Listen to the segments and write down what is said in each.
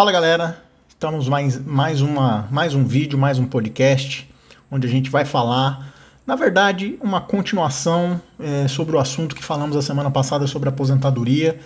Fala galera, estamos mais um vídeo, mais um podcast, onde a gente vai falar, na verdade, uma continuação sobre o assunto que falamos a semana passada sobre aposentadoria.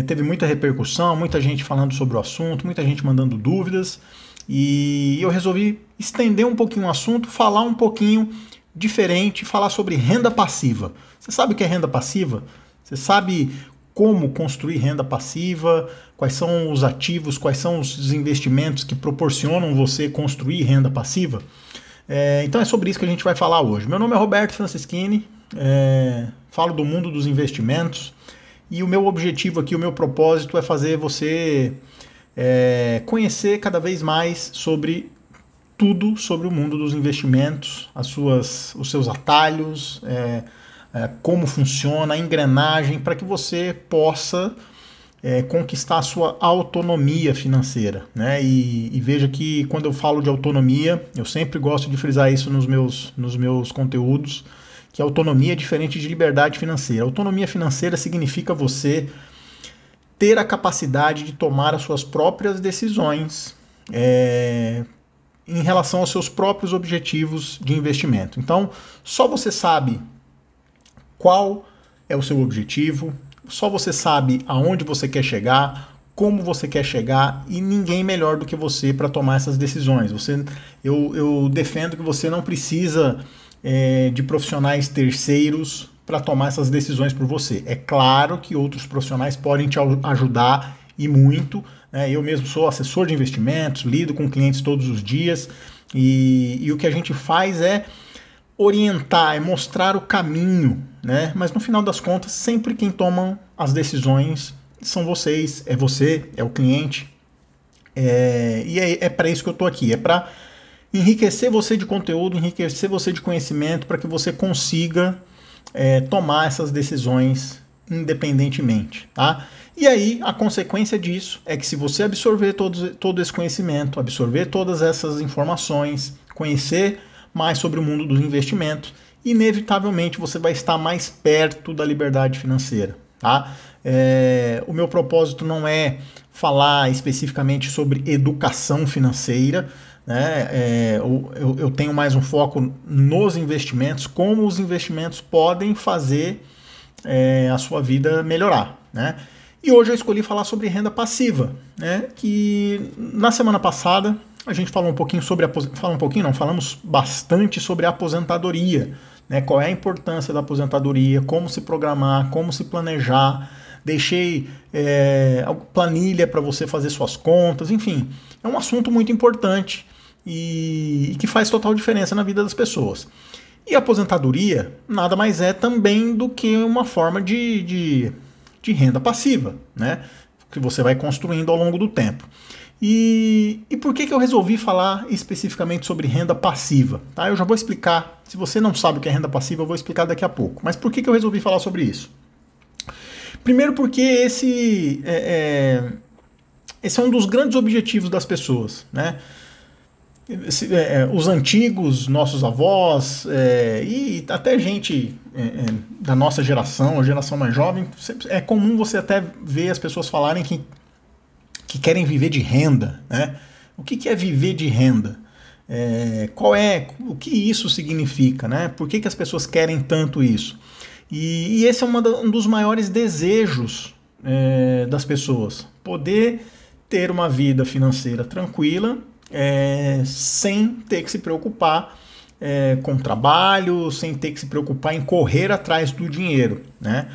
Teve muita repercussão, muita gente falando sobre o assunto, muita gente mandando dúvidas, e eu resolvi estender um pouquinho o assunto, falar um pouquinho diferente, falar sobre renda passiva. Você sabe o que é renda passiva? Você sabe como construir renda passiva, quais são os ativos, quais são os investimentos que proporcionam você construir renda passiva? Então é sobre isso que a gente vai falar hoje. Meu nome é Roberto Francischini, falo do mundo dos investimentos e o meu objetivo aqui, o meu propósito é fazer você conhecer cada vez mais sobre tudo sobre o mundo dos investimentos, os seus atalhos, como funciona a engrenagem para que você possa conquistar a sua autonomia financeira, né? E veja que quando eu falo de autonomia, eu sempre gosto de frisar isso nos meus conteúdos, que autonomia é diferente de liberdade financeira. Autonomia financeira significa você ter a capacidade de tomar as suas próprias decisões em relação aos seus próprios objetivos de investimento. Então, só você sabe qual é o seu objetivo, só você sabe aonde você quer chegar, como você quer chegar, e ninguém melhor do que você para tomar essas decisões. Eu defendo que você não precisa de profissionais terceiros para tomar essas decisões por você. É claro que outros profissionais podem te ajudar e muito. Eu mesmo sou assessor de investimentos, lido com clientes todos os dias, e o que a gente faz é orientar, é mostrar o caminho, né? Mas no final das contas, sempre quem toma as decisões são vocês, é você, é o cliente. E é para isso que eu estou aqui, é para enriquecer você de conteúdo, enriquecer você de conhecimento, para que você consiga tomar essas decisões independentemente, tá? E aí, a consequência disso é que se você absorver todo esse conhecimento, absorver todas essas informações, conhecer mais sobre o mundo dos investimentos, inevitavelmente você vai estar mais perto da liberdade financeira, tá? O meu propósito não é falar especificamente sobre educação financeira, né? Eu tenho mais um foco nos investimentos, como os investimentos podem fazer a sua vida melhorar, né? E hoje eu escolhi falar sobre renda passiva, né? Que na semana passada a gente falou um pouquinho sobre falamos bastante sobre a aposentadoria, né? Qual é a importância da aposentadoria, como se programar, como se planejar. Deixei planilha para você fazer suas contas, enfim, é um assunto muito importante e que faz total diferença na vida das pessoas. E a aposentadoria nada mais é também do que uma forma de renda passiva, né? Que você vai construindo ao longo do tempo. E por que eu resolvi falar especificamente sobre renda passiva? Tá? Eu já vou explicar. Se você não sabe o que é renda passiva, eu vou explicar daqui a pouco. Mas por que eu resolvi falar sobre isso? Primeiro porque esse é um dos grandes objetivos das pessoas, né? Os antigos, nossos avós, e até gente da nossa geração, a geração mais jovem, é comum você até ver as pessoas falarem que querem viver de renda, né? O que é viver de renda? O que isso significa, né? Por que as pessoas querem tanto isso? E esse é um dos maiores desejos das pessoas, poder ter uma vida financeira tranquila, sem ter que se preocupar com trabalho, sem ter que se preocupar em correr atrás do dinheiro, né?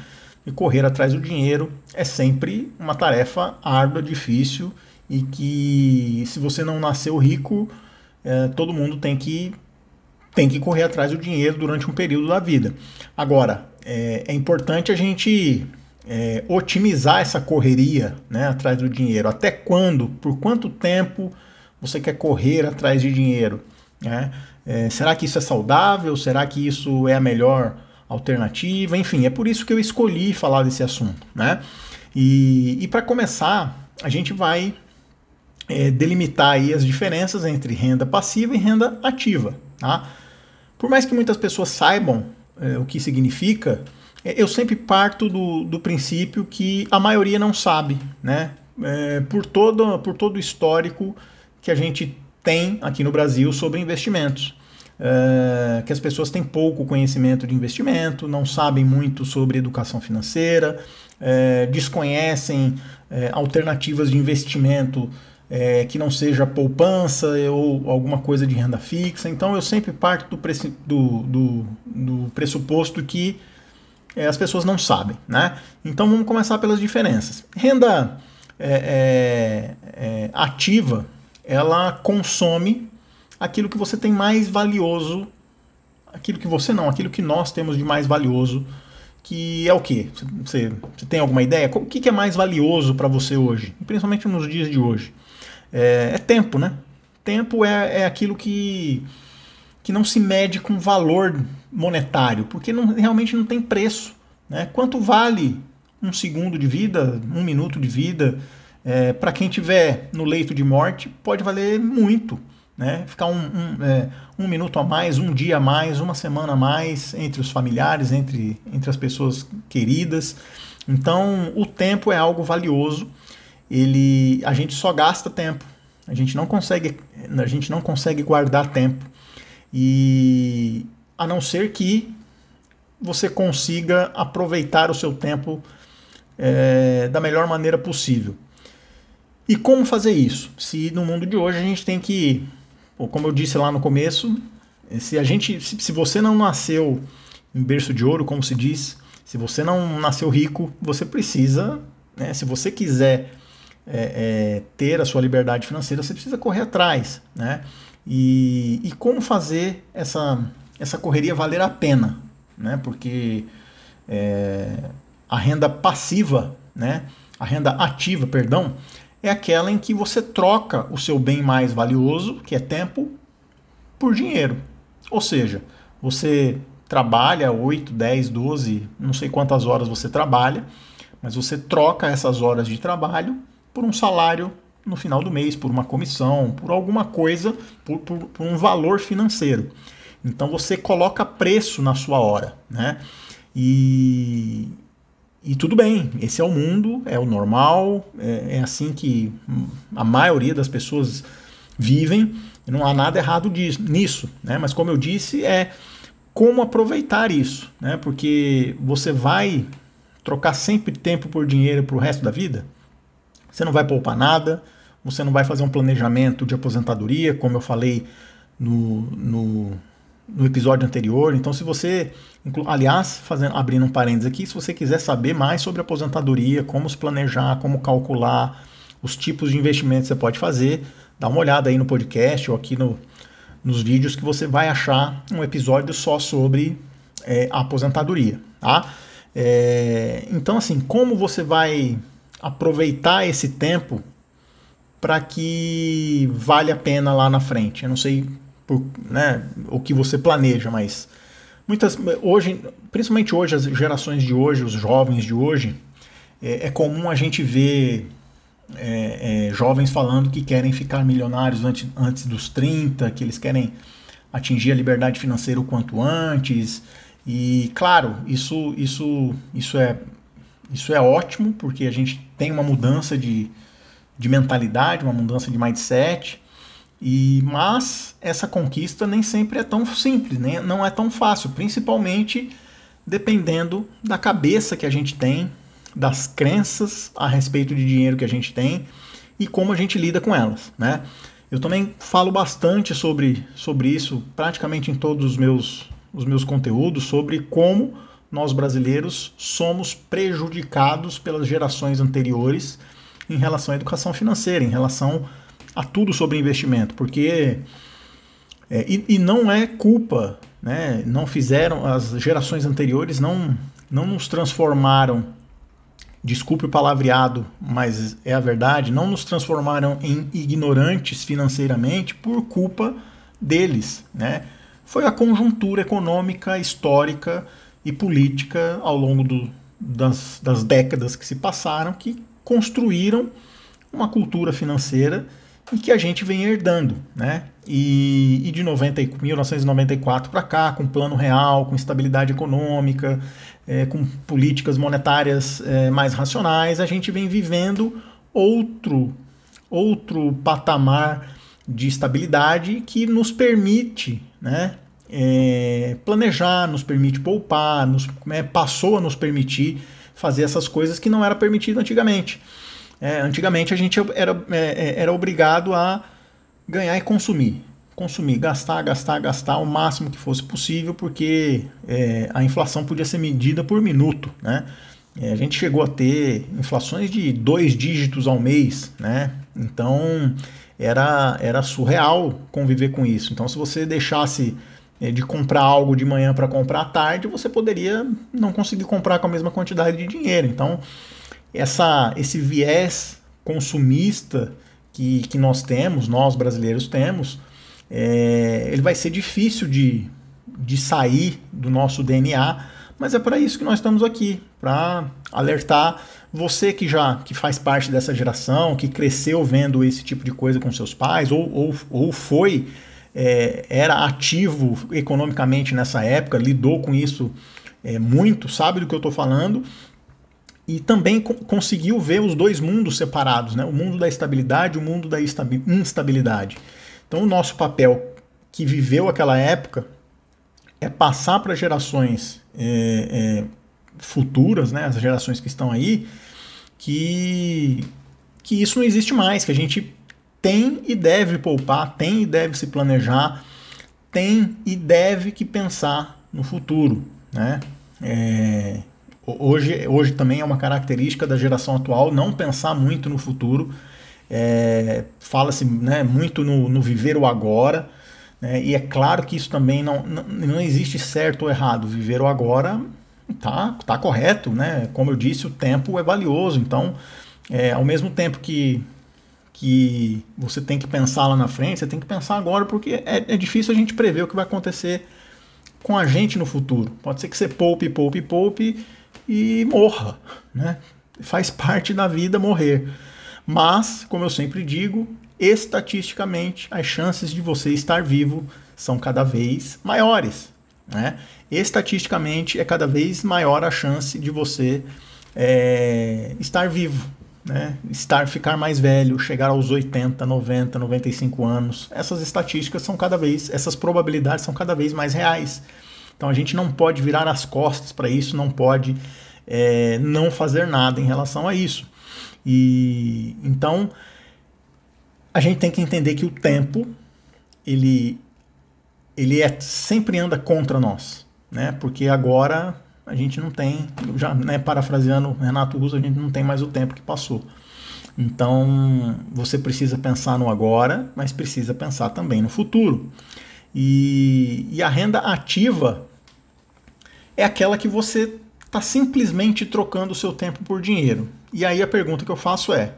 E correr atrás do dinheiro é sempre uma tarefa árdua, difícil, e que se você não nasceu rico, todo mundo tem que correr atrás do dinheiro durante um período da vida. Agora, é importante a gente otimizar essa correria, né, atrás do dinheiro. Até quando? Por quanto tempo você quer correr atrás de dinheiro, né? Será que isso é saudável? Será que isso é a melhor alternativa? Enfim, é por isso que eu escolhi falar desse assunto, né? E para começar, a gente vai delimitar aí as diferenças entre renda passiva e renda ativa, tá? Por mais que muitas pessoas saibam o que significa, eu sempre parto do princípio que a maioria não sabe, né? por todo o histórico que a gente tem aqui no Brasil sobre investimentos. Que as pessoas têm pouco conhecimento de investimento, não sabem muito sobre educação financeira, desconhecem alternativas de investimento que não seja poupança ou alguma coisa de renda fixa. Então eu sempre parto do pressuposto que as pessoas não sabem, né? Então vamos começar pelas diferenças. Renda ativa, ela consome aquilo que você tem mais valioso, aquilo que nós temos de mais valioso, que é o quê? Você tem alguma ideia? O que é mais valioso para você hoje? Principalmente nos dias de hoje. É tempo, né? Tempo é aquilo que não se mede com valor monetário, porque realmente não tem preço, né? Quanto vale um segundo de vida, um minuto de vida? Para quem estiver no leito de morte, pode valer muito, né? Ficar um minuto a mais, um dia a mais, uma semana a mais entre os familiares, entre as pessoas queridas. Então, o tempo é algo valioso. A gente só gasta tempo. A gente não consegue guardar tempo. E a não ser que você consiga aproveitar o seu tempo da melhor maneira possível. E como fazer isso? Se no mundo de hoje a gente tem que, como eu disse lá no começo, se você não nasceu em berço de ouro, como se diz, se você não nasceu rico, você precisa, né, se você quiser ter a sua liberdade financeira, você precisa correr atrás, né? E como fazer essa correria valer a pena, né? Porque a renda passiva, né? A renda ativa, perdão, é aquela em que você troca o seu bem mais valioso, que é tempo, por dinheiro. Ou seja, você trabalha 8, 10, 12, não sei quantas horas você trabalha, mas você troca essas horas de trabalho por um salário no final do mês, por uma comissão, por alguma coisa, por um valor financeiro. Então você coloca preço na sua hora, né? E tudo bem, esse é o mundo, é o normal, é assim que a maioria das pessoas vivem, não há nada errado nisso, né? Mas como eu disse, como aproveitar isso, né? Porque você vai trocar sempre tempo por dinheiro para o resto da vida? Você não vai poupar nada, você não vai fazer um planejamento de aposentadoria, como eu falei no episódio anterior. Então, se você, aliás, abrindo um parênteses aqui, se você quiser saber mais sobre aposentadoria, como se planejar, como calcular, os tipos de investimentos que você pode fazer, dá uma olhada aí no podcast ou aqui nos vídeos que você vai achar um episódio só sobre a aposentadoria, tá? Então, assim, como você vai aproveitar esse tempo para que vale a pena lá na frente? Eu não sei o que você planeja, mas hoje, principalmente hoje, as gerações de hoje, os jovens de hoje, é comum a gente ver jovens falando que querem ficar milionários antes dos 30, que eles querem atingir a liberdade financeira o quanto antes. E claro, isso é ótimo, porque a gente tem uma mudança de mentalidade, uma mudança de mindset, mas essa conquista nem sempre é tão simples, não é tão fácil, principalmente dependendo da cabeça que a gente tem, das crenças a respeito de dinheiro que a gente tem e como a gente lida com elas, né? Eu também falo bastante sobre isso, praticamente em todos os meus conteúdos, sobre como nós brasileiros somos prejudicados pelas gerações anteriores em relação à educação financeira, em relação a tudo sobre investimento, porque e não é culpa, né? Não fizeram, as gerações anteriores não nos transformaram, desculpe o palavreado, mas é a verdade, não nos transformaram em ignorantes financeiramente por culpa deles, né? Foi a conjuntura econômica, histórica e política ao longo das décadas que se passaram que construíram uma cultura financeira e que a gente vem herdando, né? E de 1994 para cá, com plano real, com estabilidade econômica, com políticas monetárias mais racionais, a gente vem vivendo outro patamar de estabilidade que nos permite, né, planejar, nos permite poupar, passou a nos permitir fazer essas coisas que não era permitido antigamente. Antigamente a gente era obrigado a ganhar e consumir, gastar o máximo que fosse possível, porque a inflação podia ser medida por minuto, né? A gente chegou a ter inflações de 2 dígitos ao mês, né? Então era surreal conviver com isso. Então, se você deixasse de comprar algo de manhã para comprar à tarde, você poderia não conseguir comprar com a mesma quantidade de dinheiro. Então, esse viés consumista que nós temos, nós brasileiros temos, ele vai ser difícil de sair do nosso DNA, mas é para isso que nós estamos aqui, para alertar você que faz parte dessa geração, que cresceu vendo esse tipo de coisa com seus pais, ou era ativo economicamente nessa época, lidou com isso muito, sabe do que eu estou falando, e também conseguiu ver os dois mundos separados, né? O mundo da estabilidade e o mundo da instabilidade. Então, o nosso papel que viveu aquela época é passar para gerações futuras, né, as gerações que estão aí, que isso não existe mais, que a gente tem e deve poupar, tem e deve se planejar, tem e deve que pensar no futuro, né? Hoje também é uma característica da geração atual não pensar muito no futuro. Fala-se, né, muito no viver o agora, né, e é claro que isso também não existe certo ou errado. Viver o agora tá correto, né? Como eu disse, o tempo é valioso. Então, ao mesmo tempo que você tem que pensar lá na frente, você tem que pensar agora, porque é difícil a gente prever o que vai acontecer com a gente no futuro. Pode ser que você poupe e morra, né? Faz parte da vida morrer. Mas, como eu sempre digo, estatisticamente, as chances de você estar vivo são cada vez maiores, né? Estatisticamente, é cada vez maior a chance de você estar vivo, né? Ficar mais velho, chegar aos 80, 90, 95 anos. Essas probabilidades são cada vez mais reais. Então a gente não pode virar as costas para isso, não pode não fazer nada em relação a isso. E então a gente tem que entender que o tempo ele sempre anda contra nós, né? Porque agora a gente não tem, já, né, parafraseando Renato Russo, a gente não tem mais o tempo que passou. Então você precisa pensar no agora, mas precisa pensar também no futuro. E a renda ativa é aquela que você está simplesmente trocando o seu tempo por dinheiro. E aí a pergunta que eu faço é: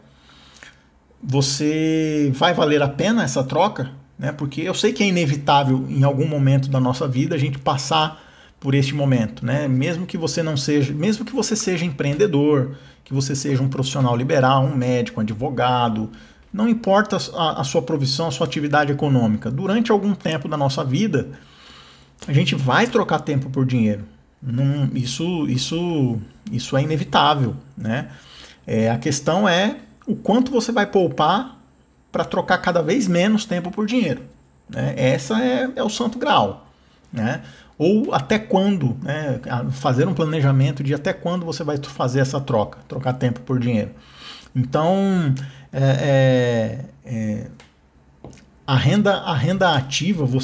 você vai valer a pena essa troca? Né? Porque eu sei que é inevitável em algum momento da nossa vida a gente passar por este momento, né? Mesmo que você seja empreendedor, que você seja um profissional liberal, um médico, um advogado, não importa a sua profissão, a sua atividade econômica, durante algum tempo da nossa vida, a gente vai trocar tempo por dinheiro. Isso é inevitável, né? A questão é o quanto você vai poupar para trocar cada vez menos tempo por dinheiro, né? Essa é o santo grau, né? Ou até quando, né? Fazer um planejamento de até quando você vai fazer essa trocar tempo por dinheiro. Então, a renda ativa, o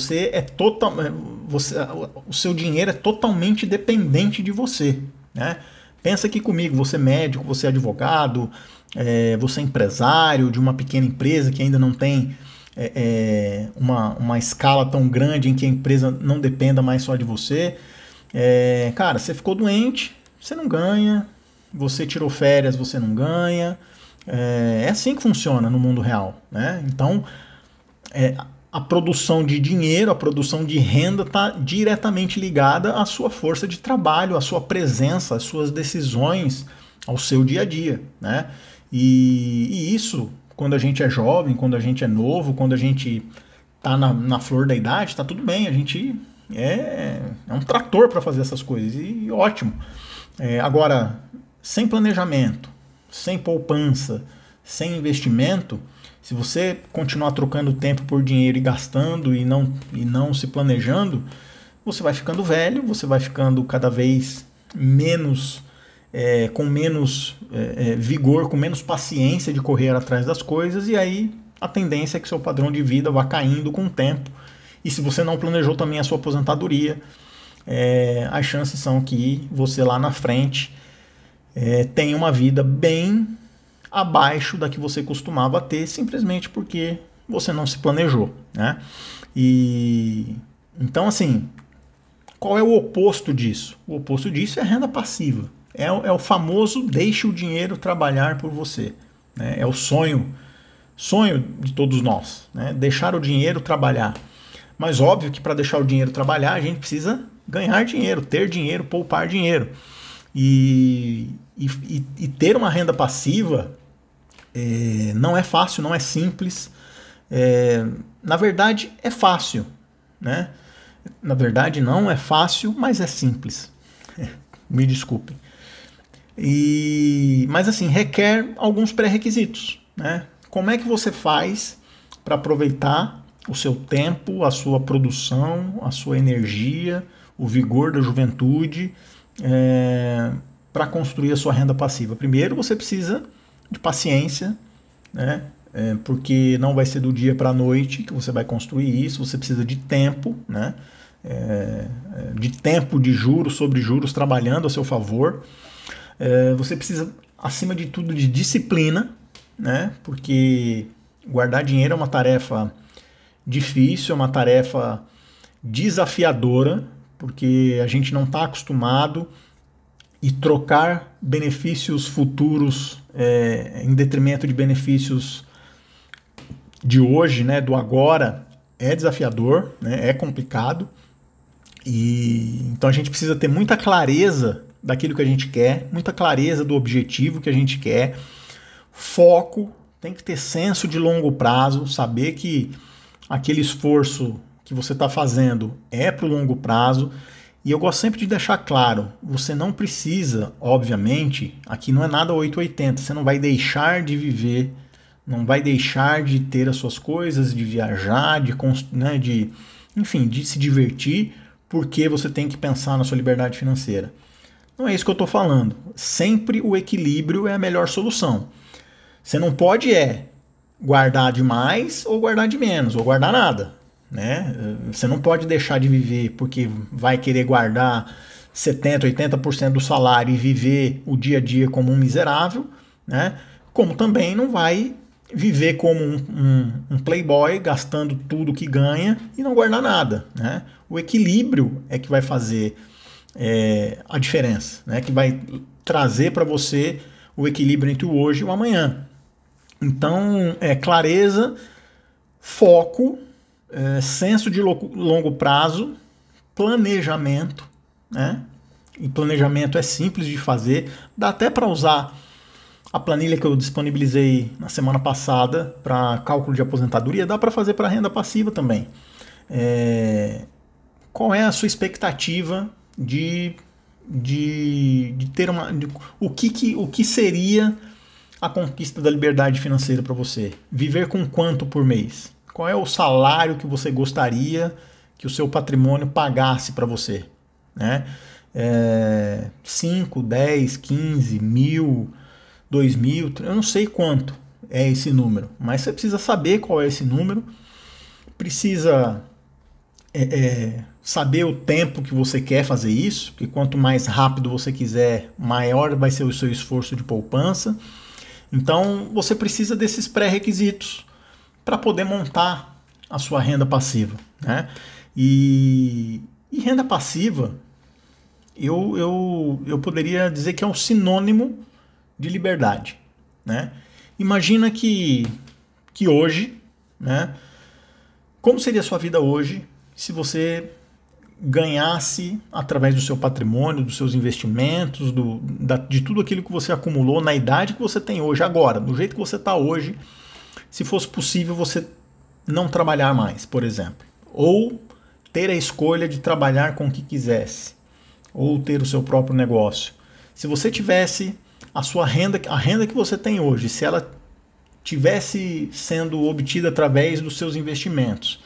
seu dinheiro é totalmente dependente de você, né? Pensa aqui comigo, você é médico, você é advogado, você é empresário de uma pequena empresa que ainda não tem uma escala tão grande em que a empresa não dependa mais só de você. Cara, você ficou doente, você não ganha, você tirou férias, você não ganha. É assim que funciona no mundo real, né? Então, a produção de dinheiro, a produção de renda está diretamente ligada à sua força de trabalho, à sua presença, às suas decisões, ao seu dia a dia, né? E isso, quando a gente é jovem, quando a gente é novo, quando a gente está na flor da idade, está tudo bem, a gente é um trator para fazer essas coisas, e ótimo. Agora, sem planejamento, sem poupança, sem investimento, se você continuar trocando tempo por dinheiro e gastando e não se planejando, você vai ficando velho, você vai ficando cada vez menos, com menos vigor, com menos paciência de correr atrás das coisas, e aí a tendência é que seu padrão de vida vá caindo com o tempo. E se você não planejou também a sua aposentadoria, as chances são que você lá na frente tenha uma vida bem abaixo da que você costumava ter, simplesmente porque você não se planejou, né? E então, assim, qual é o oposto disso? O oposto disso é a renda passiva. É o famoso deixe o dinheiro trabalhar por você, né? É o sonho de todos nós, né? Deixar o dinheiro trabalhar. Mas óbvio que para deixar o dinheiro trabalhar, a gente precisa ganhar dinheiro, ter dinheiro, poupar dinheiro. E ter uma renda passiva não é fácil, não é simples. Na verdade, é fácil, né? Na verdade, não é fácil, mas é simples. Me desculpem. Mas assim, requer alguns pré-requisitos, né? Como é que você faz para aproveitar o seu tempo, a sua produção, a sua energia, o vigor da juventude, para construir a sua renda passiva? Primeiro, você precisa de paciência, né? Porque não vai ser do dia para a noite que você vai construir isso. Você precisa de tempo, né? De tempo de juros sobre juros trabalhando a seu favor. Você precisa, acima de tudo, de disciplina, né? Porque guardar dinheiro é uma tarefa difícil, é uma tarefa desafiadora, porque a gente não está acostumado, e trocar benefícios futuros em detrimento de benefícios de hoje, né, do agora, é desafiador, né, é complicado. E então a gente precisa ter muita clareza daquilo que a gente quer, muita clareza do objetivo que a gente quer, foco, tem que ter senso de longo prazo, saber que aquele esforço que você está fazendo é para o longo prazo. E eu gosto sempre de deixar claro, você não precisa, obviamente, aqui não é nada 880, você não vai deixar de viver, não vai deixar de ter as suas coisas, de viajar, né, enfim, de se divertir, porque você tem que pensar na sua liberdade financeira. Não é isso que eu estou falando. Sempre o equilíbrio é a melhor solução. Você não pode guardar demais ou guardar de menos, ou guardar nada, né? Você não pode deixar de viver porque vai querer guardar 70%, 80% do salário e viver o dia a dia como um miserável, né? Como também não vai viver como um playboy, gastando tudo que ganha e não guardar nada, né? O equilíbrio é que vai fazer a diferença, né? Que vai trazer para você o equilíbrio entre o hoje e o amanhã. Então, clareza, foco, senso de longo prazo, planejamento, né? E planejamento é simples de fazer, dá até para usar a planilha que eu disponibilizei na semana passada para cálculo de aposentadoria, dá para fazer para renda passiva também. Qual é a sua expectativa de ter o que seria a conquista da liberdade financeira para você? Viver com quanto por mês? Qual é o salário que você gostaria que o seu patrimônio pagasse para você, né? 5, 10, 15, 1.000, 2.000, eu não sei quanto é esse número, mas você precisa saber qual é esse número, precisa saber o tempo que você quer fazer isso, porque quanto mais rápido você quiser, maior vai ser o seu esforço de poupança. Então você precisa desses pré-requisitos para poder montar a sua renda passiva, né? E renda passiva, eu poderia dizer que é um sinônimo de liberdade, né? Imagina que hoje, né? Como seria a sua vida hoje se você ganhasse através do seu patrimônio, dos seus investimentos, de tudo aquilo que você acumulou na idade que você tem hoje, agora, do jeito que você está hoje, se fosse possível você não trabalhar mais, por exemplo, ou ter a escolha de trabalhar com o que quisesse, ou ter o seu próprio negócio. Se você tivesse a sua renda, a renda que você tem hoje, se ela tivesse sendo obtida através dos seus investimentos,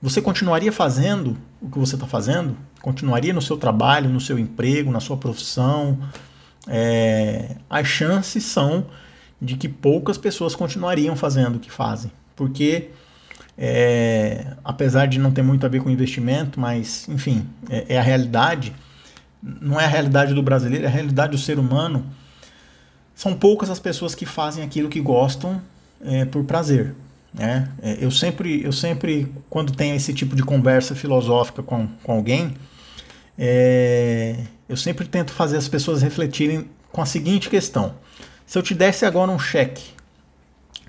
você continuaria fazendo o que você está fazendo? Continuaria no seu trabalho, no seu emprego, na sua profissão? As chances são de que poucas pessoas continuariam fazendo o que fazem, porque apesar de não ter muito a ver com investimento, mas enfim, é a realidade, não é a realidade do brasileiro, é a realidade do ser humano. São poucas as pessoas que fazem aquilo que gostam por prazer. Eu sempre, quando tenho esse tipo de conversa filosófica com alguém, eu sempre tento fazer as pessoas refletirem com a seguinte questão: se eu te desse agora um cheque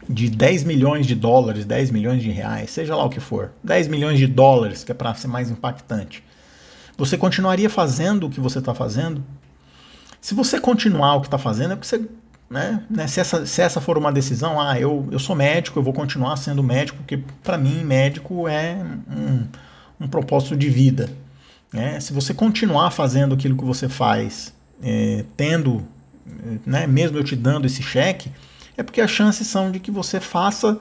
de 10 milhões de dólares, 10 milhões de reais, seja lá o que for, 10 milhões de dólares, que é para ser mais impactante, você continuaria fazendo o que você está fazendo? Se você continuar o que está fazendo, é porque você, se essa for uma decisão, eu sou médico, eu vou continuar sendo médico, porque para mim médico é um propósito de vida. Se você continuar fazendo aquilo que você faz, mesmo eu te dando esse cheque, é porque as chances são de que você faça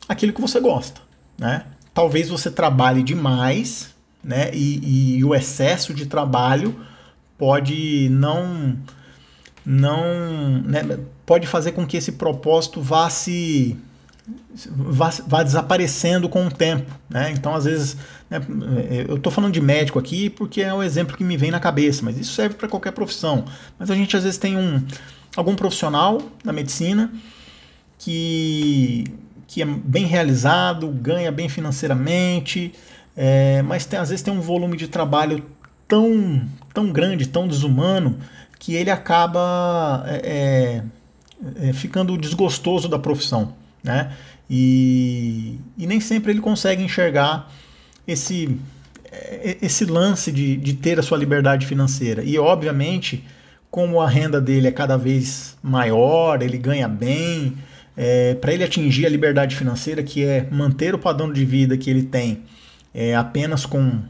aquilo que você gosta. Talvez você trabalhe demais, e o excesso de trabalho pode pode fazer com que esse propósito vá desaparecendo com o tempo. Então, às vezes, eu estou falando de médico aqui porque é o exemplo que me vem na cabeça, mas isso serve para qualquer profissão. Mas a gente às vezes tem algum profissional na medicina que é bem realizado, ganha bem financeiramente, mas às vezes tem um volume de trabalho tão grande, tão desumano, que ele acaba ficando desgostoso da profissão. E nem sempre ele consegue enxergar esse lance de ter a sua liberdade financeira. E, obviamente, como a renda dele é cada vez maior, ele ganha bem, para ele atingir a liberdade financeira, que é manter o padrão de vida que ele tem apenas com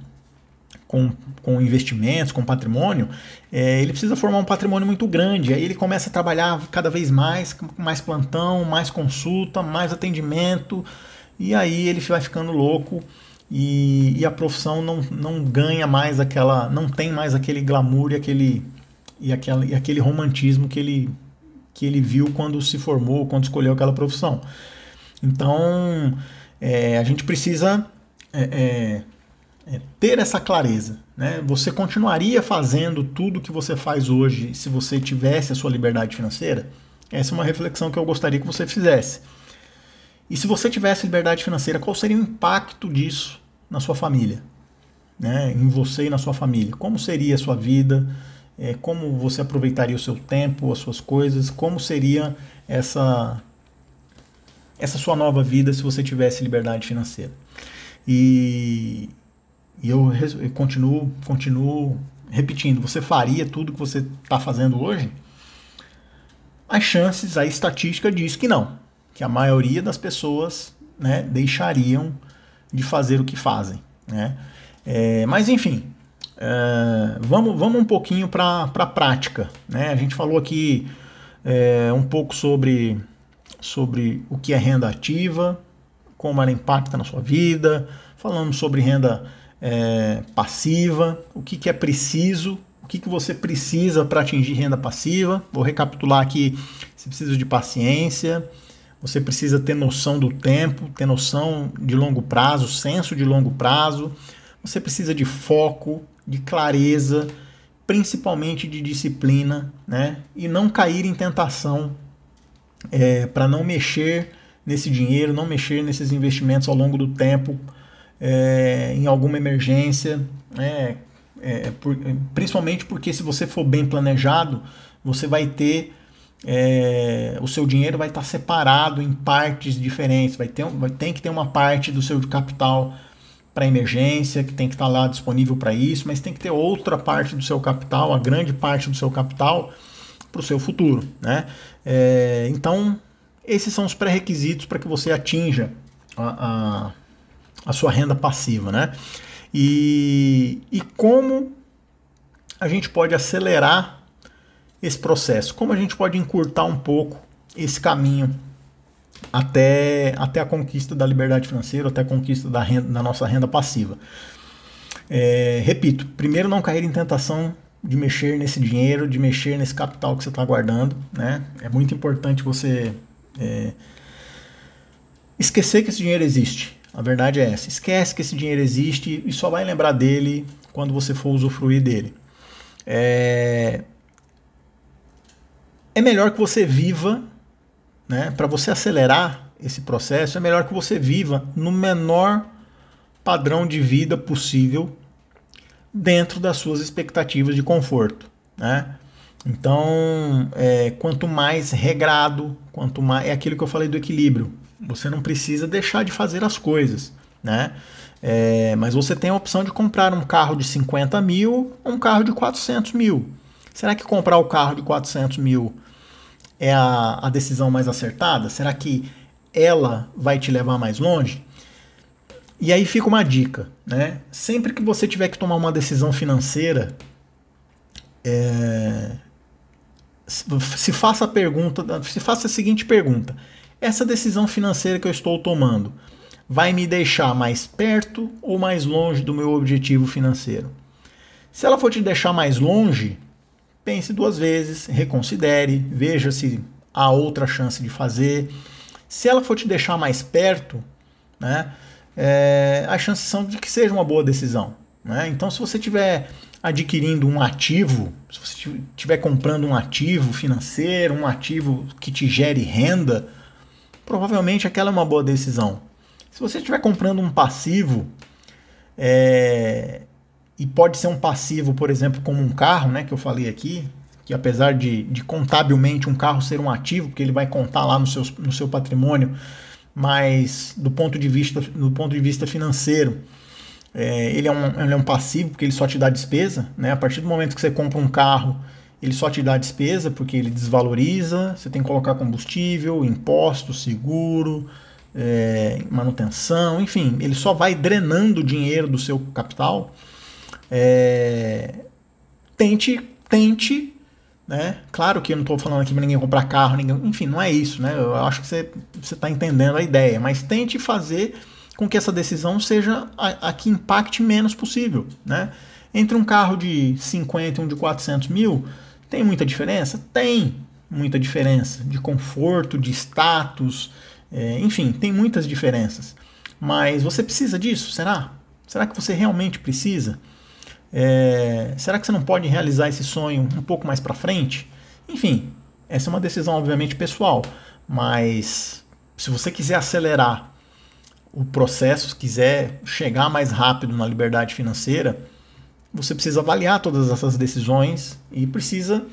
investimentos, com patrimônio, ele precisa formar um patrimônio muito grande. Aí ele começa a trabalhar cada vez mais, com mais plantão, mais consulta, mais atendimento, e aí ele vai ficando louco e a profissão não ganha mais não tem mais aquele glamour e aquele romantismo que ele viu quando se formou, quando escolheu aquela profissão. Então, a gente precisa ter essa clareza. Você continuaria fazendo tudo que você faz hoje se você tivesse a sua liberdade financeira? Essa é uma reflexão que eu gostaria que você fizesse. E se você tivesse liberdade financeira, qual seria o impacto disso na sua família? Em você e na sua família? Como seria a sua vida? Como você aproveitaria o seu tempo, as suas coisas? Como seria essa sua nova vida se você tivesse liberdade financeira? E eu continuo repetindo, você faria tudo que você está fazendo hoje? As chances, a estatística diz que não, que a maioria das pessoas deixariam de fazer o que fazem. Mas enfim, vamos um pouquinho para a prática. A gente falou aqui um pouco sobre o que é renda ativa, como ela impacta na sua vida, falamos sobre renda passiva, o que é preciso, o que você precisa para atingir renda passiva. Vou recapitular aqui: você precisa de paciência, você precisa ter noção do tempo, ter noção de longo prazo, senso de longo prazo, você precisa de foco, de clareza, principalmente de disciplina, e não cair em tentação para não mexer nesse dinheiro, não mexer nesses investimentos ao longo do tempo, em alguma emergência, principalmente porque se você for bem planejado, você vai ter o seu dinheiro vai estar separado em partes diferentes, tem que ter uma parte do seu capital para emergência, que tem que estar lá disponível para isso, mas tem que ter outra parte do seu capital, a grande parte do seu capital, para o seu futuro. Então, esses são os pré-requisitos para que você atinja a sua renda passiva. E como a gente pode acelerar esse processo? Como a gente pode encurtar um pouco esse caminho até a conquista da liberdade financeira, até a conquista da nossa renda passiva. Repito, primeiro, não cair em tentação de mexer nesse dinheiro, de mexer nesse capital que você está guardando, né? É muito importante você esquecer que esse dinheiro existe. A verdade é essa. Esquece que esse dinheiro existe e só vai lembrar dele quando você for usufruir dele. É melhor que você viva, né? Para você acelerar esse processo, é melhor que você viva no menor padrão de vida possível dentro das suas expectativas de conforto, né? Então, quanto mais regrado, quanto mais... É aquilo que eu falei do equilíbrio. Você não precisa deixar de fazer as coisas, né? Mas você tem a opção de comprar um carro de 50 mil ou um carro de 400 mil. Será que comprar o carro de 400 mil é a decisão mais acertada? Será que ela vai te levar mais longe? E aí fica uma dica, né? Sempre que você tiver que tomar uma decisão financeira, se faça a seguinte pergunta: essa decisão financeira que eu estou tomando vai me deixar mais perto ou mais longe do meu objetivo financeiro? Se ela for te deixar mais longe, pense duas vezes, reconsidere, veja se há outra chance de fazer. Se ela for te deixar mais perto, né, as chances são de que seja uma boa decisão, né? Então, se você estiver adquirindo um ativo, se você estiver comprando um ativo financeiro, um ativo que te gere renda, provavelmente aquela é uma boa decisão. Se você estiver comprando um passivo, e pode ser um passivo, por exemplo, como um carro, né, que eu falei aqui, que apesar de contabilmente um carro ser um ativo, porque ele vai contar lá no seu patrimônio, mas do ponto de vista financeiro, ele é um passivo, porque ele só te dá despesa, né? A partir do momento que você compra um carro, ele só te dá despesa, porque ele desvaloriza, você tem que colocar combustível, imposto, seguro, manutenção, enfim, ele só vai drenando o dinheiro do seu capital. Tente, né? Claro que eu não estou falando aqui para ninguém comprar carro, enfim, não é isso, né? Eu acho que você está entendendo a ideia, mas tente fazer com que essa decisão seja a que impacte menos possível, né? Entre um carro de 50 e um de 400 mil, tem muita diferença? Tem muita diferença de conforto, de status, enfim, tem muitas diferenças. Mas você precisa disso? Será? Será que você realmente precisa? Será que você não pode realizar esse sonho um pouco mais para frente? Enfim, essa é uma decisão obviamente pessoal, mas se você quiser acelerar o processo, quiser chegar mais rápido na liberdade financeira, você precisa avaliar todas essas decisões e precisa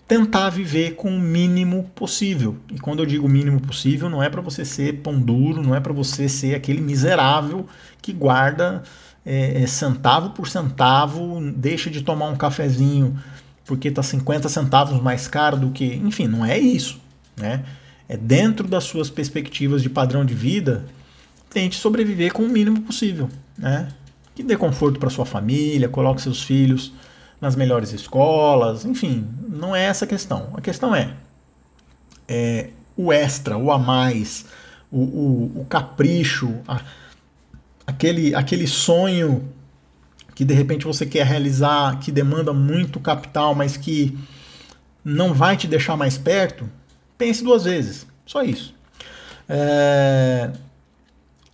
tentar viver com o mínimo possível. E quando eu digo mínimo possível, não é para você ser pão duro, não é para você ser aquele miserável que guarda centavo por centavo, deixa de tomar um cafezinho porque está 50 centavos mais caro do que... Enfim, não é isso, né? É dentro das suas perspectivas de padrão de vida, tente sobreviver com o mínimo possível, né? Que dê conforto para sua família, coloque seus filhos nas melhores escolas, enfim, não é essa a questão. A questão é o extra, o a mais, o capricho, aquele sonho que de repente você quer realizar, que demanda muito capital, mas que não vai te deixar mais perto. Pense duas vezes, só isso.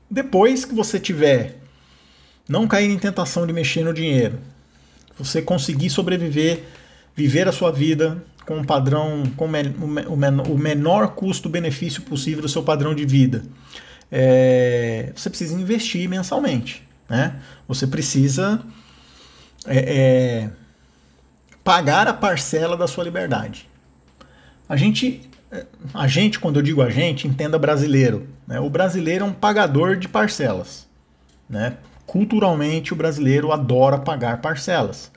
Depois que você não cair em tentação de mexer no dinheiro, você conseguir sobreviver, viver a sua vida com um padrão, com o menor custo-benefício possível do seu padrão de vida, você precisa investir mensalmente, né? Você precisa pagar a parcela da sua liberdade. A gente, quando eu digo a gente, entenda brasileiro, né? O brasileiro é um pagador de parcelas, né? Culturalmente, o brasileiro adora pagar parcelas.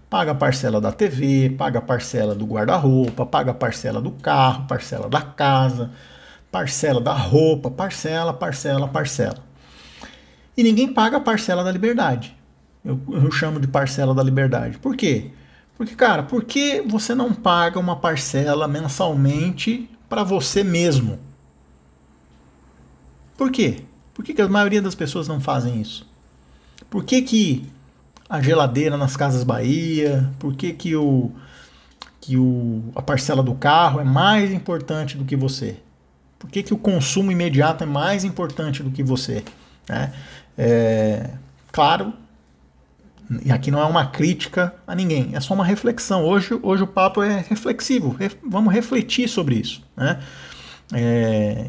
Paga a parcela da TV, paga a parcela do guarda-roupa, paga a parcela do carro, parcela da casa, parcela da roupa, parcela. E ninguém paga a parcela da liberdade. Eu chamo de parcela da liberdade. Por quê? Porque, cara, por que você não paga uma parcela mensalmente para você mesmo? Por quê? Por que a maioria das pessoas não fazem isso? Por que a geladeira nas Casas Bahia, por que a parcela do carro é mais importante do que você? Por que o consumo imediato é mais importante do que você? Né? Claro, e aqui não é uma crítica a ninguém, é só uma reflexão. Hoje o papo é reflexivo, vamos refletir sobre isso. Né?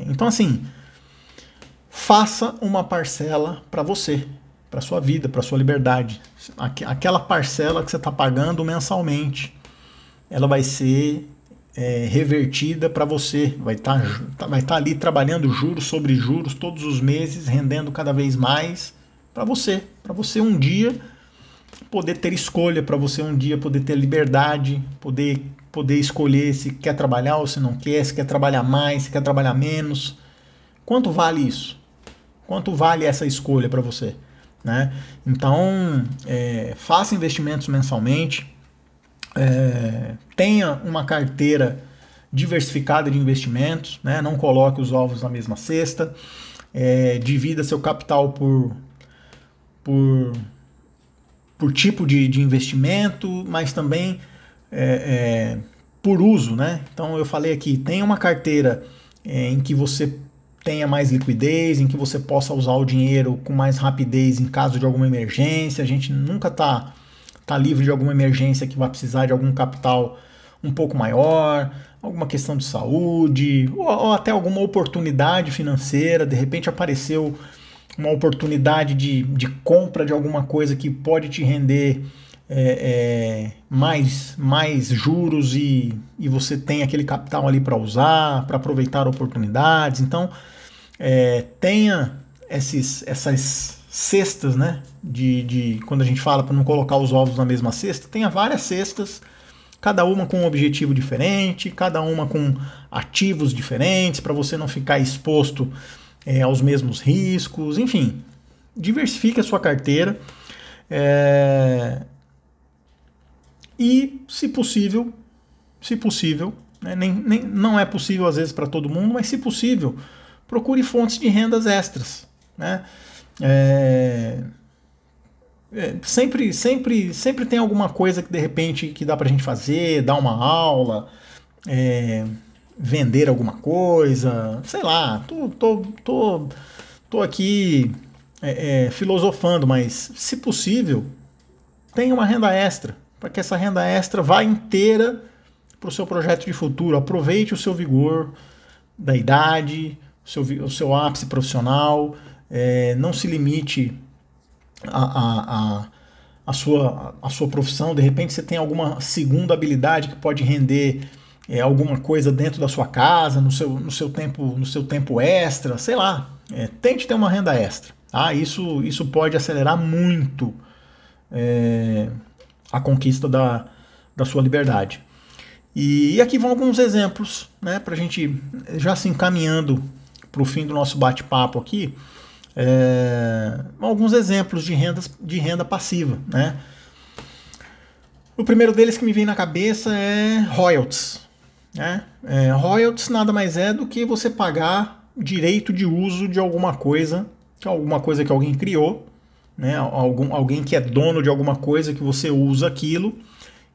Então, assim, faça uma parcela para você, para sua vida, para sua liberdade. Aquela parcela que você está pagando mensalmente, ela vai ser revertida para você. Vai estar ali trabalhando juros sobre juros todos os meses, rendendo cada vez mais para você um dia poder ter escolha, para você um dia poder ter liberdade, poder escolher se quer trabalhar ou se não quer, se quer trabalhar mais, se quer trabalhar menos. Quanto vale isso? Quanto vale essa escolha para você? Né? Então, faça investimentos mensalmente, tenha uma carteira diversificada de investimentos, né? Não coloque os ovos na mesma cesta, divida seu capital por tipo de investimento, mas também por uso. Né? Então eu falei aqui, tenha uma carteira em que você tenha mais liquidez, em que você possa usar o dinheiro com mais rapidez em caso de alguma emergência. A gente nunca tá livre de alguma emergência que vai precisar de algum capital um pouco maior, alguma questão de saúde, ou até alguma oportunidade financeira. De repente apareceu uma oportunidade de compra de alguma coisa que pode te render mais juros e você tem aquele capital ali para usar, para aproveitar oportunidades. Então, tenha essas cestas, né? Quando a gente fala para não colocar os ovos na mesma cesta, tenha várias cestas, cada uma com um objetivo diferente, cada uma com ativos diferentes, para você não ficar exposto aos mesmos riscos. Enfim, diversifique a sua carteira e, se possível, né, não é possível às vezes para todo mundo, mas se possível, procure fontes de rendas extras. Né? Sempre tem alguma coisa que de repente que dá pra gente fazer, dar uma aula, vender alguma coisa, sei lá. Tô aqui filosofando, mas se possível, tenha uma renda extra, para que essa renda extra vá inteira para o seu projeto de futuro. Aproveite o seu vigor da idade, o seu ápice profissional, não se limite a sua profissão. De repente você tem alguma segunda habilidade que pode render alguma coisa dentro da sua casa, no seu tempo extra, sei lá. Tente ter uma renda extra. Tá? Isso pode acelerar muito a conquista da sua liberdade. E aqui vão alguns exemplos, né, para a gente já se encaminhando para o fim do nosso bate-papo aqui. Alguns exemplos de renda passiva. Né? O primeiro deles que me vem na cabeça é royalties. Né? Royalties nada mais é do que você pagar direito de uso de alguma coisa que alguém criou, né? Alguém que é dono de alguma coisa que você usa aquilo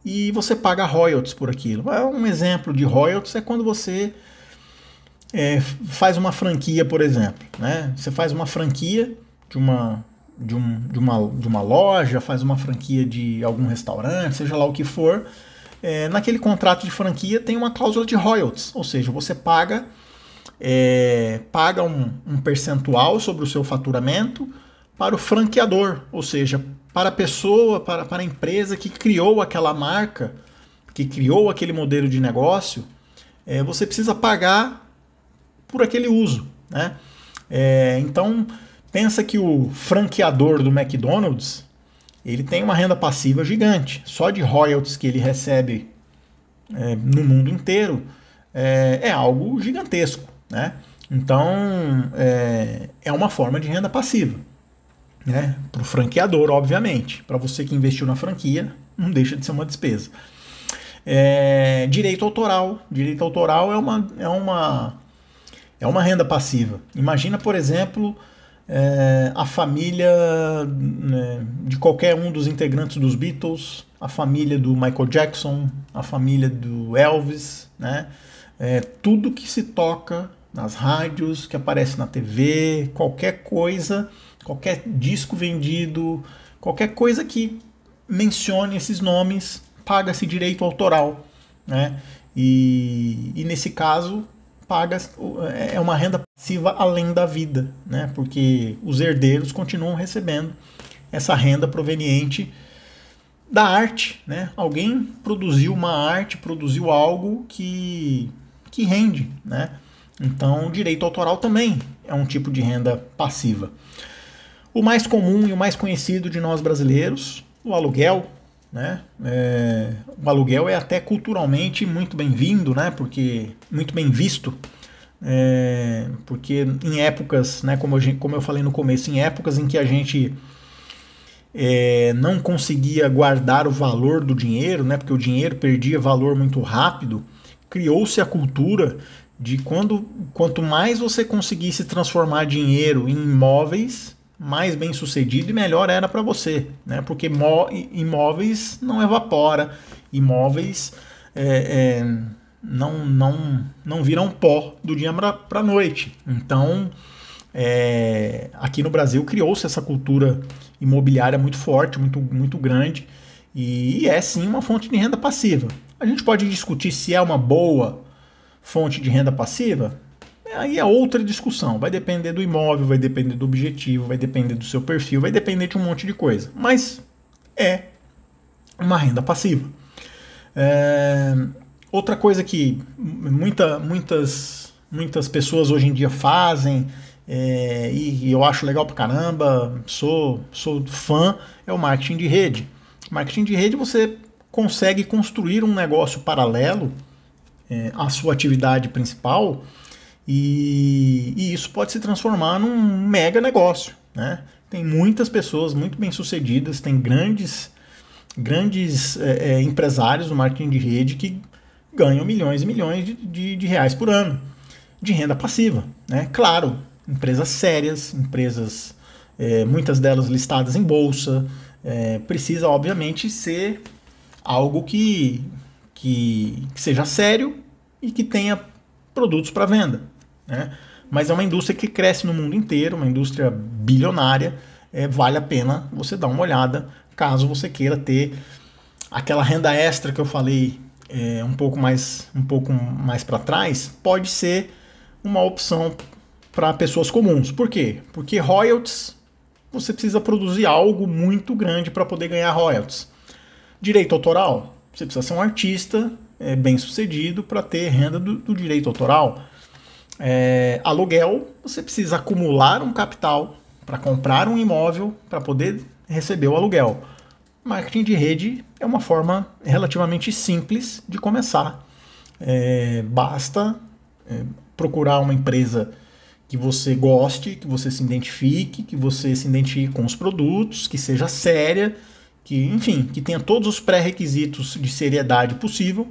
e você paga royalties por aquilo. Um exemplo de royalties é quando você faz uma franquia, por exemplo. Né? Você faz uma franquia de uma loja, faz uma franquia de algum restaurante, seja lá o que for. Naquele contrato de franquia tem uma cláusula de royalties, ou seja, você paga um percentual sobre o seu faturamento para o franqueador, ou seja, para a pessoa, para a empresa que criou aquela marca, que criou aquele modelo de negócio. Você precisa pagar por aquele uso. Né? Então, pensa que o franqueador do McDonald's, ele tem uma renda passiva gigante. Só de royalties que ele recebe no mundo inteiro é algo gigantesco. Né? Então, é uma forma de renda passiva. Né? Para o franqueador, obviamente. Para você que investiu na franquia, não deixa de ser uma despesa. Direito autoral. Direito autoral é É uma renda passiva. Imagina, por exemplo, a família, né, de qualquer um dos integrantes dos Beatles, a família do Michael Jackson, a família do Elvis, né? Tudo que se toca nas rádios, que aparece na TV, qualquer coisa, qualquer disco vendido, qualquer coisa que mencione esses nomes, paga-se direito autoral, né? E nesse caso, é uma renda passiva além da vida, né? Porque os herdeiros continuam recebendo essa renda proveniente da arte, né? Alguém produziu uma arte, produziu algo que rende, né? Então, o direito autoral também é um tipo de renda passiva. O mais comum e o mais conhecido de nós brasileiros, o aluguel, né? O aluguel é até culturalmente muito bem-vindo, né? Porque muito bem visto, porque em épocas, né? Como eu falei no começo, em épocas em que a gente não conseguia guardar o valor do dinheiro, né? Porque o dinheiro perdia valor muito rápido, criou-se a cultura de quanto mais você conseguisse transformar dinheiro em imóveis, mais bem sucedido e melhor era para você, né? Porque imóveis não evapora, imóveis não viram pó do dia para a noite. Então, aqui no Brasil criou-se essa cultura imobiliária muito forte, muito grande, e é sim uma fonte de renda passiva. A gente pode discutir se é uma boa fonte de renda passiva. Aí é outra discussão, vai depender do imóvel, vai depender do objetivo, vai depender do seu perfil, vai depender de um monte de coisa. Mas é uma renda passiva. Outra coisa que muitas pessoas hoje em dia fazem, e eu acho legal pra caramba, sou fã, é o marketing de rede. Marketing de rede, você consegue construir um negócio paralelo à sua atividade principal, e isso pode se transformar num mega negócio, né? Tem muitas pessoas muito bem sucedidas, tem grandes empresários do marketing de rede que ganham milhões e milhões de reais por ano de renda passiva, né? Claro, empresas sérias, empresas, muitas delas listadas em bolsa, precisa obviamente ser algo que seja sério e que tenha produtos para venda, né? Mas é uma indústria que cresce no mundo inteiro, uma indústria bilionária, vale a pena você dar uma olhada, caso você queira ter aquela renda extra que eu falei um pouco mais para trás, pode ser uma opção para pessoas comuns. Por quê? Porque royalties, você precisa produzir algo muito grande para poder ganhar royalties. Direito autoral, você precisa ser um artista bem sucedido para ter renda do direito autoral. Aluguel, você precisa acumular um capital para comprar um imóvel para poder receber o aluguel. Marketing de rede é uma forma relativamente simples de começar. Basta procurar uma empresa que você goste, que você se identifique com os produtos, que seja séria, que tenha todos os pré-requisitos de seriedade possível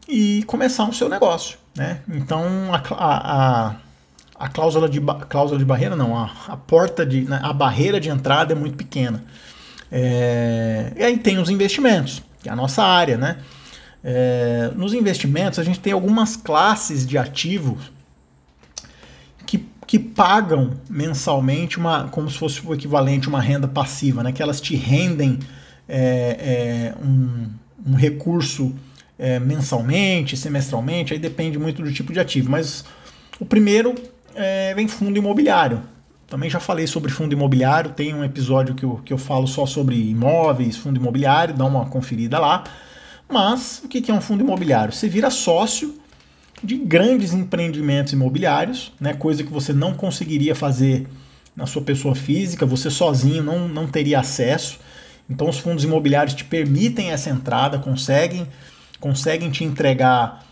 e começar o seu negócio, né? Então a cláusula de barreira não, a barreira de entrada é muito pequena. E aí tem os investimentos, que é a nossa área, né? Nos investimentos a gente tem algumas classes de ativos que pagam mensalmente como se fosse o equivalente a uma renda passiva, né? Que elas te rendem um recurso mensalmente, semestralmente, aí depende muito do tipo de ativo. Mas o primeiro vem fundo imobiliário. Também já falei sobre fundo imobiliário, tem um episódio que eu falo só sobre imóveis, fundo imobiliário, dá uma conferida lá. Mas o que é um fundo imobiliário? Você vira sócio de grandes empreendimentos imobiliários, né, coisa que você não conseguiria fazer na sua pessoa física, você sozinho não teria acesso. Então os fundos imobiliários te permitem essa entrada, conseguem te entregar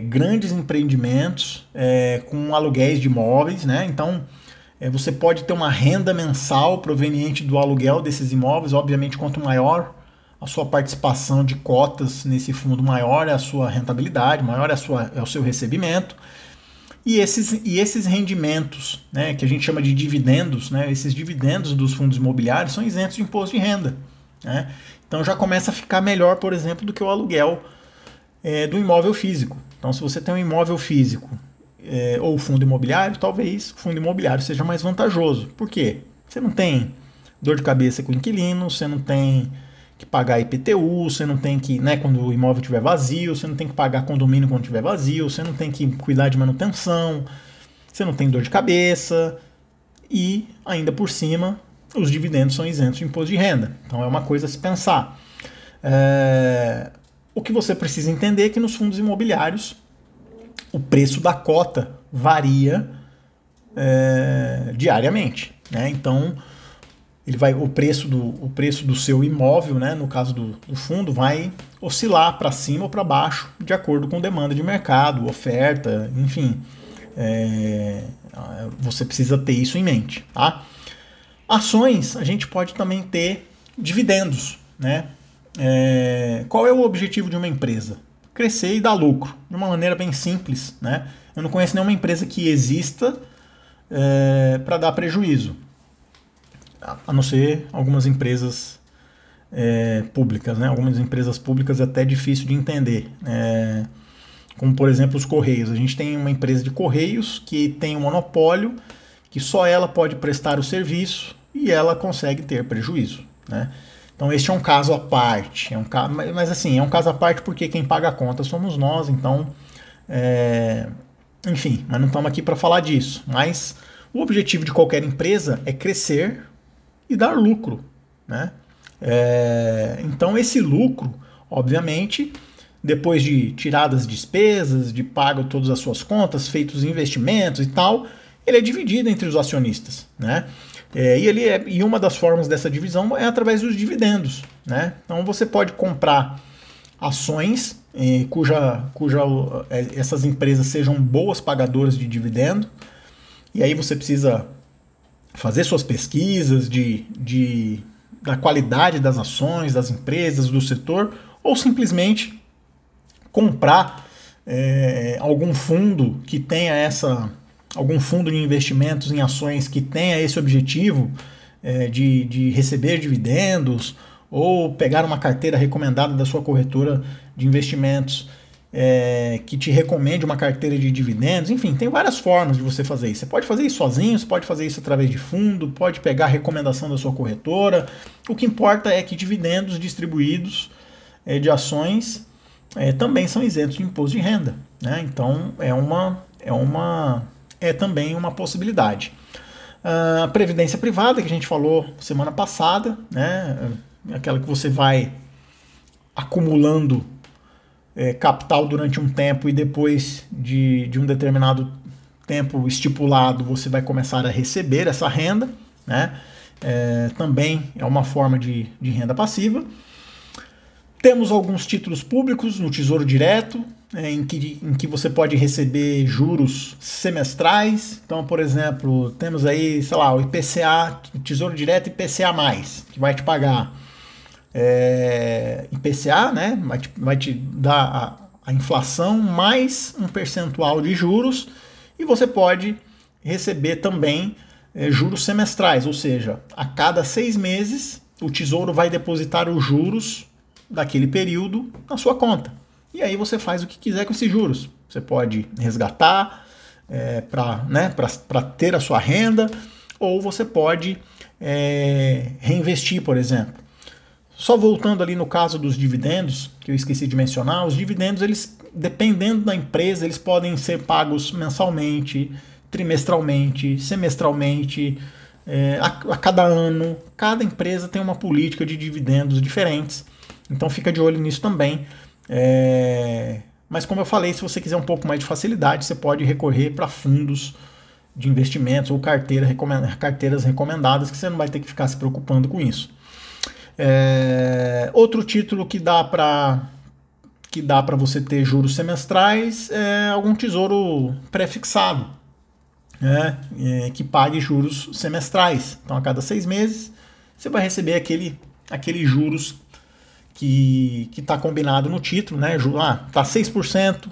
grandes empreendimentos com aluguéis de imóveis, né? Então você pode ter uma renda mensal proveniente do aluguel desses imóveis. Obviamente, quanto maior a sua participação de cotas nesse fundo, maior é a sua rentabilidade, maior é o seu recebimento. E esses rendimentos, né, que a gente chama de dividendos, né, esses dividendos dos fundos imobiliários são isentos de imposto de renda. Né? Então já começa a ficar melhor, por exemplo, do que o aluguel do imóvel físico. Então se você tem um imóvel físico ou fundo imobiliário, talvez o fundo imobiliário seja mais vantajoso. Por quê? Você não tem dor de cabeça com o inquilino, você não tem que pagar IPTU, você não tem que, né, quando o imóvel estiver vazio, você não tem que pagar condomínio quando estiver vazio, você não tem que cuidar de manutenção, você não tem dor de cabeça e, ainda por cima, os dividendos são isentos de imposto de renda. Então é uma coisa a se pensar. O que você precisa entender é que nos fundos imobiliários o preço da cota varia diariamente. Né? Então o preço do seu imóvel, né, no caso do fundo, vai oscilar para cima ou para baixo de acordo com demanda de mercado, oferta, enfim. Você precisa ter isso em mente. Tá? Ações, a gente pode também ter dividendos. Né? Qual é o objetivo de uma empresa? Crescer e dar lucro, de uma maneira bem simples. Né? Eu não conheço nenhuma empresa que exista para dar prejuízo. A não ser algumas empresas públicas, né? Algumas empresas públicas é até difícil de entender. Como, por exemplo, os Correios. A gente tem uma empresa de Correios que tem um monopólio, que só ela pode prestar o serviço e ela consegue ter prejuízo. Né? Então, este é um caso à parte. Mas assim, é um caso à parte porque quem paga a conta somos nós. Então, enfim, mas não estamos aqui para falar disso. Mas o objetivo de qualquer empresa é crescer e dar lucro. Né? Então esse lucro, obviamente, depois de tiradas as despesas, de pago todas as suas contas, feitos investimentos e tal, ele é dividido entre os acionistas. Né? E uma das formas dessa divisão é através dos dividendos. Né? Então você pode comprar ações essas empresas sejam boas pagadoras de dividendo, e aí você precisa fazer suas pesquisas da qualidade das ações, das empresas, do setor, ou simplesmente comprar algum fundo que tenha algum fundo de investimentos em ações que tenha esse objetivo de receber dividendos, ou pegar uma carteira recomendada da sua corretora de investimentos que te recomende uma carteira de dividendos. Enfim, tem várias formas de você fazer isso. Você pode fazer isso sozinho, você pode fazer isso através de fundo, pode pegar a recomendação da sua corretora. O que importa é que dividendos distribuídos de ações também são isentos de imposto de renda. Né? Então é também uma possibilidade. A previdência privada, que a gente falou semana passada, né? Aquela que você vai acumulando capital durante um tempo e depois de um determinado tempo estipulado você vai começar a receber essa renda. Né? Também é uma forma de renda passiva. Temos alguns títulos públicos no Tesouro Direto, em que você pode receber juros semestrais. Então, por exemplo, temos aí, sei lá, o IPCA, Tesouro Direto IPCA+, que vai te pagar IPCA, né? Vai te dar a inflação mais um percentual de juros, e você pode receber também juros semestrais, ou seja, a cada 6 meses o Tesouro vai depositar os juros daquele período na sua conta. E aí você faz o que quiser com esses juros. Você pode resgatar para ter a sua renda, ou você pode reinvestir, por exemplo. Só voltando ali no caso dos dividendos, que eu esqueci de mencionar, os dividendos, eles, dependendo da empresa, eles podem ser pagos mensalmente, trimestralmente, semestralmente, a cada ano. Cada empresa tem uma política de dividendos diferentes, então fica de olho nisso também. Mas como eu falei, se você quiser um pouco mais de facilidade, você pode recorrer para fundos de investimentos ou carteiras recomendadas, que você não vai ter que ficar se preocupando com isso. Outro título que dá para você ter juros semestrais é algum tesouro pré-fixado, né, que pague juros semestrais. Então, a cada 6 meses, você vai receber aqueles juros que está combinado no título. Né? Está 6%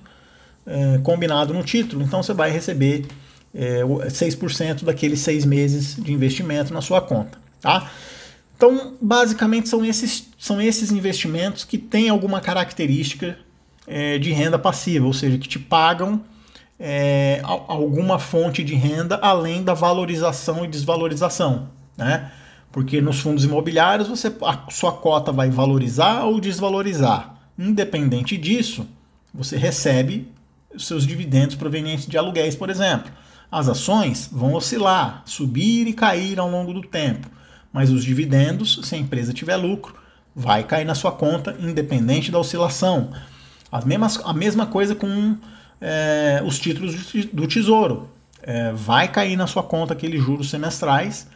combinado no título, então você vai receber 6% daqueles 6 meses de investimento na sua conta, tá? Então, basicamente, são esses investimentos que têm alguma característica de renda passiva, ou seja, que te pagam alguma fonte de renda além da valorização e desvalorização, né? Porque nos fundos imobiliários a sua cota vai valorizar ou desvalorizar. Independente disso, você recebe os seus dividendos provenientes de aluguéis, por exemplo. As ações vão oscilar, subir e cair ao longo do tempo, mas os dividendos, se a empresa tiver lucro, vai cair na sua conta, independente da oscilação. A mesma coisa com os títulos do Tesouro. Vai cair na sua conta aqueles juros semestrais,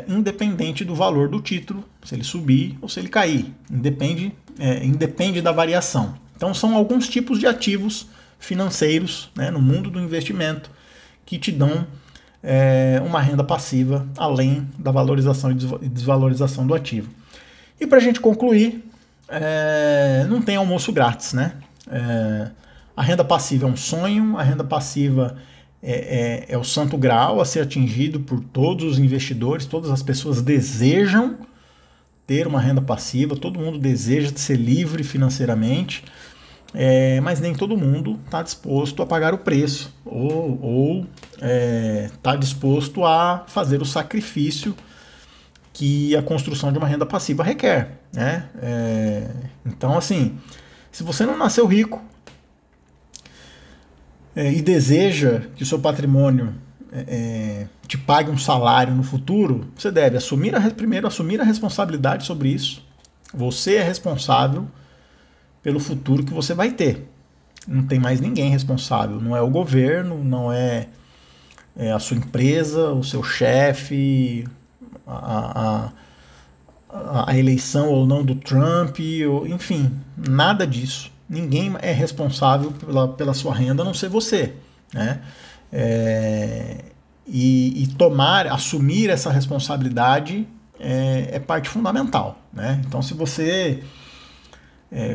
independente do valor do título, se ele subir ou se ele cair. Independe da variação. Então são alguns tipos de ativos financeiros, né, no mundo do investimento que te dão uma renda passiva além da valorização e desvalorização do ativo. E para a gente concluir, não tem almoço grátis, né? A renda passiva é um sonho, a renda passiva é o santo graal a ser atingido por todos os investidores, todas as pessoas desejam ter uma renda passiva, todo mundo deseja ser livre financeiramente, mas nem todo mundo está disposto a pagar o preço ou está disposto a fazer o sacrifício que a construção de uma renda passiva requer, né? Então, assim, se você não nasceu rico e deseja que o seu patrimônio te pague um salário no futuro, você deve primeiro assumir a responsabilidade sobre isso. Você é responsável pelo futuro que você vai ter. Não tem mais ninguém responsável. Não é o governo, não é a sua empresa, o seu chefe, a eleição ou não do Trump, enfim, nada disso. Ninguém é responsável pela sua renda a não ser você, né? Assumir essa responsabilidade é parte fundamental, né? Então, se você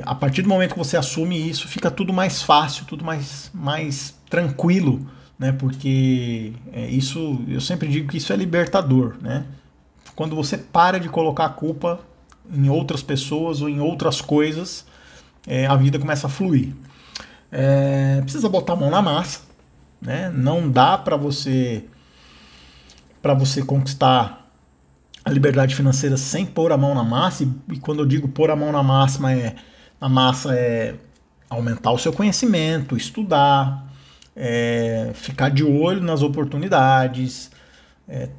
a partir do momento que você assume isso, fica tudo mais fácil, tudo mais tranquilo, né? Porque eu sempre digo que isso é libertador, né? Quando você para de colocar a culpa em outras pessoas ou em outras coisas, a vida começa a fluir. Precisa botar a mão na massa, né? Não dá para você conquistar a liberdade financeira sem pôr a mão na massa, e quando eu digo pôr a mão na massa é aumentar o seu conhecimento, estudar, ficar de olho nas oportunidades,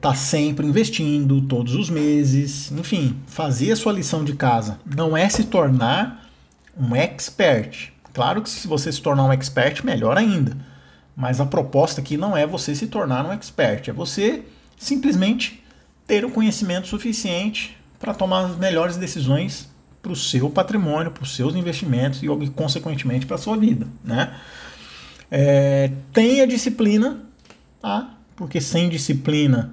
tá sempre investindo todos os meses, enfim, fazer a sua lição de casa. Não é se tornar um expert. Claro que se você se tornar um expert, melhor ainda. Mas a proposta aqui não é você se tornar um expert, é você simplesmente ter o conhecimento suficiente para tomar as melhores decisões para o seu patrimônio, para os seus investimentos e, consequentemente, para a sua vida, né? Tenha disciplina, tá? Porque sem disciplina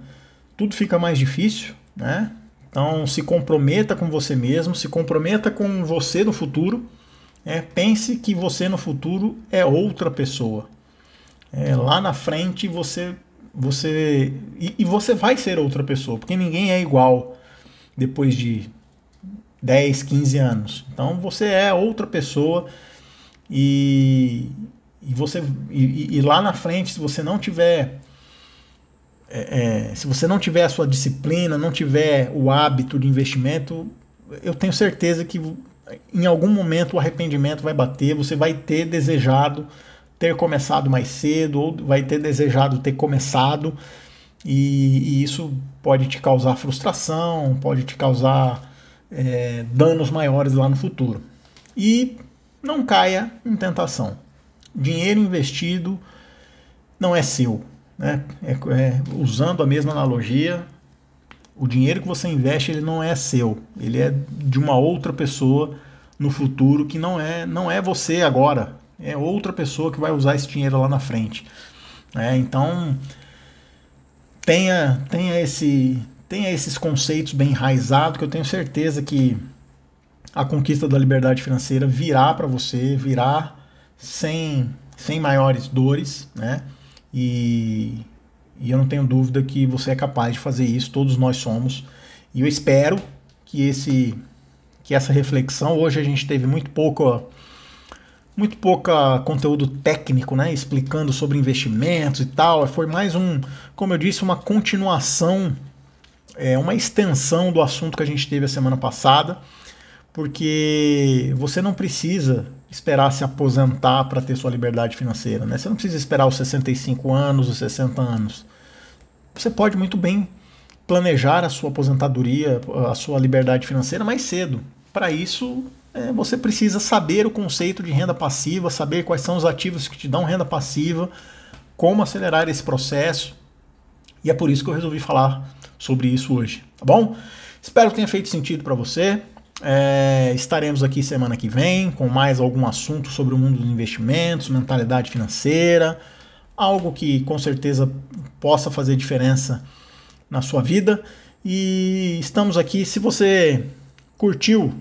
tudo fica mais difícil, né? Então se comprometa com você mesmo, se comprometa com você no futuro, pense que você no futuro é outra pessoa. Lá na frente você vai ser outra pessoa, porque ninguém é igual depois de 10, 15 anos. Então você é outra pessoa e lá na frente, se você não tiver a sua disciplina, não tiver o hábito de investimento, eu tenho certeza que em algum momento o arrependimento vai bater, você vai ter desejado ter começado mais cedo, ou vai ter desejado ter começado, e isso pode te causar frustração, pode te causar danos maiores lá no futuro. E não caia em tentação. Dinheiro investido não é seu, né? Usando a mesma analogia, o dinheiro que você investe, ele não é seu, ele é de uma outra pessoa no futuro, que não é você agora, é outra pessoa que vai usar esse dinheiro lá na frente. Então tenha esses conceitos bem enraizados, que eu tenho certeza que a conquista da liberdade financeira virá para você, virá sem sem maiores dores, né? E eu não tenho dúvida que você é capaz de fazer isso, todos nós somos. E eu espero que essa reflexão, hoje a gente teve muito pouca conteúdo técnico, né, explicando sobre investimentos e tal. Foi mais como eu disse, uma continuação, uma extensão do assunto que a gente teve a semana passada, porque você não precisa esperar se aposentar para ter sua liberdade financeira, né? Você não precisa esperar os 65 anos, os 60 anos. Você pode muito bem planejar a sua aposentadoria, a sua liberdade financeira mais cedo. Para isso, você precisa saber o conceito de renda passiva, saber quais são os ativos que te dão renda passiva, como acelerar esse processo. E é por isso que eu resolvi falar sobre isso hoje, tá bom? Espero que tenha feito sentido para você. Estaremos aqui semana que vem com mais algum assunto sobre o mundo dos investimentos, mentalidade financeira, algo que com certeza possa fazer diferença na sua vida. E estamos aqui, se você curtiu,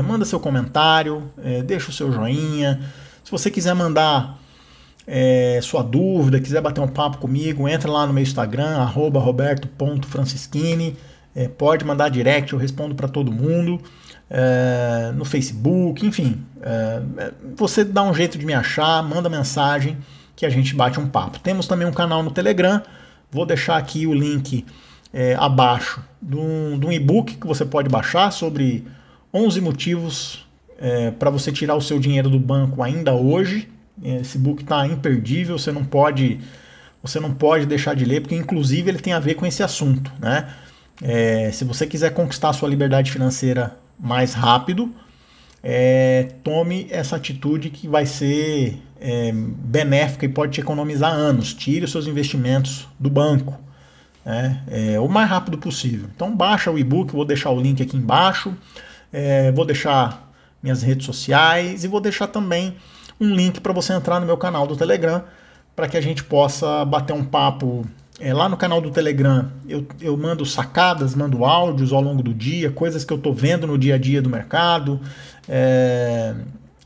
manda seu comentário, deixa o seu joinha. Se você quiser mandar sua dúvida, quiser bater um papo comigo, entra lá no meu Instagram, @roberto.francischini. Pode mandar direct, eu respondo para todo mundo. No Facebook, enfim. Você dá um jeito de me achar, manda mensagem que a gente bate um papo. Temos também um canal no Telegram. Vou deixar aqui o link abaixo de um e-book que você pode baixar sobre 11 motivos para você tirar o seu dinheiro do banco ainda hoje. Esse book está imperdível, você não pode deixar de ler, porque inclusive ele tem a ver com esse assunto, né? Se você quiser conquistar a sua liberdade financeira mais rápido, tome essa atitude que vai ser benéfica e pode te economizar anos. Tire os seus investimentos do banco, o mais rápido possível. Então baixa o e-book, vou deixar o link aqui embaixo, vou deixar minhas redes sociais e vou deixar também um link para você entrar no meu canal do Telegram, para que a gente possa bater um papo. Lá no canal do Telegram eu mando sacadas, mando áudios ao longo do dia, coisas que eu estou vendo no dia a dia do mercado,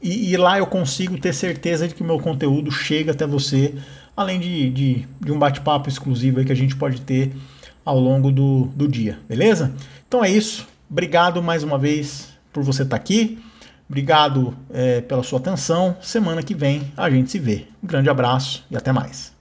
e lá eu consigo ter certeza de que o meu conteúdo chega até você, além de um bate-papo exclusivo aí que a gente pode ter ao longo do dia, beleza? Então é isso, obrigado mais uma vez por você estar aqui, obrigado pela sua atenção, semana que vem a gente se vê. Um grande abraço e até mais.